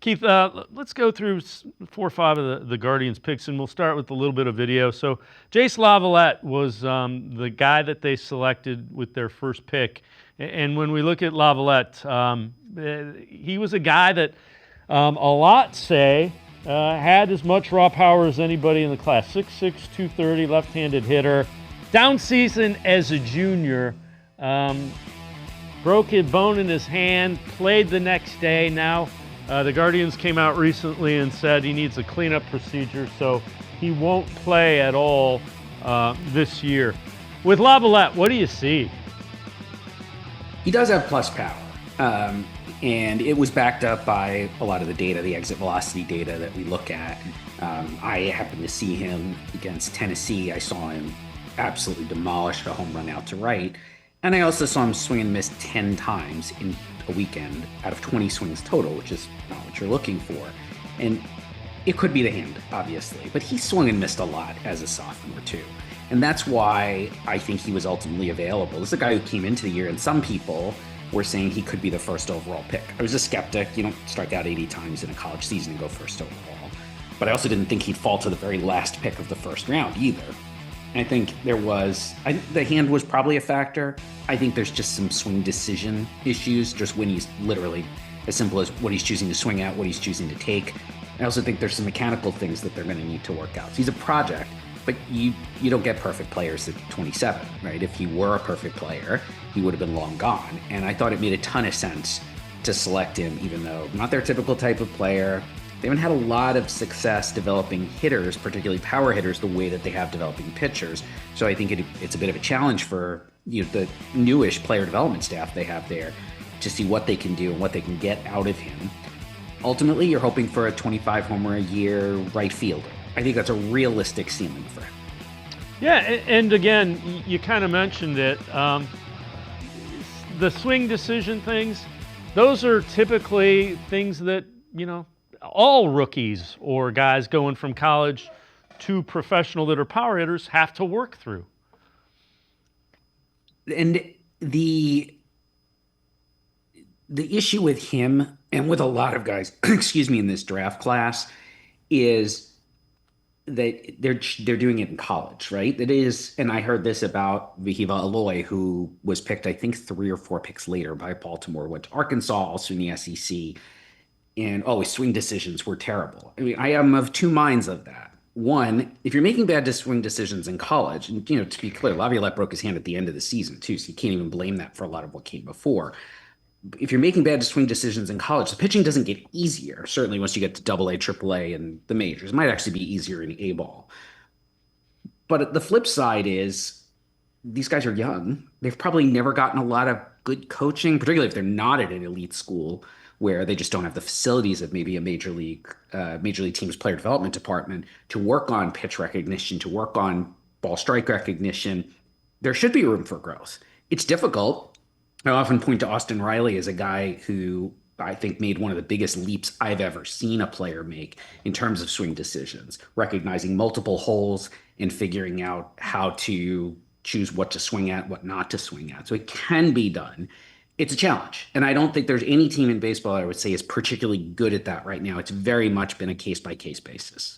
Keith, let's go through 4 or 5 of the Guardians picks, and we'll start with a little bit of video. So, Jace LaViolette was the guy that they selected with their first pick. And when we look at LaViolette, he was a guy that a lot say had as much raw power as anybody in the class. 6'6", 230, left-handed hitter. Down season as a junior. Broke a bone in his hand, played the next day. Now, the Guardians came out recently and said he needs a cleanup procedure, so he won't play at all this year. With LaViolette, what do you see? He does have plus power, and it was backed up by a lot of the data, the exit velocity data that we look at. I happened to see him against Tennessee. I saw him absolutely demolish a home run out to right. And I also saw him swing and miss 10 times in a weekend out of 20 swings total, which is not what you're looking for. And it could be the hand, obviously, but he swung and missed a lot as a sophomore too. And that's why I think he was ultimately available. This is a guy who came into the year, and some people were saying he could be the first overall pick. I was a skeptic. You don't strike out 80 times in a college season and go first overall. But I also didn't think he'd fall to the very last pick of the first round either. I think the hand was probably a factor. I think there's just some swing decision issues, just when he's literally as simple as what he's choosing to swing at, what he's choosing to take. I also think there's some mechanical things that they're going to need to work out. So he's a project, but you don't get perfect players at 27, right? If he were a perfect player, he would have been long gone. And I thought it made a ton of sense to select him, even though not their typical type of player. They haven't had a lot of success developing hitters, particularly power hitters, the way that they have developing pitchers. So I think it's a bit of a challenge for the newish player development staff they have there to see what they can do and what they can get out of him. Ultimately, you're hoping for a 25 homer a year right fielder. I think that's a realistic ceiling for him. Yeah, and again, you kind of mentioned it. The swing decision things, those are typically things that, all rookies or guys going from college to professional that are power hitters have to work through. And the issue with him and with a lot of guys, excuse me, in this draft class is that they're doing it in college, right? It is, and I heard this about Vihiva Aloy, who was picked, I think, 3 or 4 picks later by Baltimore, went to Arkansas, also in the SEC. And his swing decisions were terrible. I mean, I am of two minds of that. One, if you're making bad swing decisions in college, and to be clear, LaViolette broke his hand at the end of the season too, so you can't even blame that for a lot of what came before. If you're making bad swing decisions in college, the pitching doesn't get easier. Certainly, once you get to AA, AAA, and the majors, it might actually be easier in A ball. But the flip side is these guys are young. They've probably never gotten a lot of good coaching, particularly if they're not at an elite school, where they just don't have the facilities of maybe a major league team's player development department to work on pitch recognition, to work on ball strike recognition. There should be room for growth. It's difficult. I often point to Austin Riley as a guy who I think made one of the biggest leaps I've ever seen a player make in terms of swing decisions, recognizing multiple holes and figuring out how to choose what to swing at, what not to swing at. So it can be done. It's a challenge. And I don't think there's any team in baseball I would say is particularly good at that right now. It's very much been a case-by-case basis.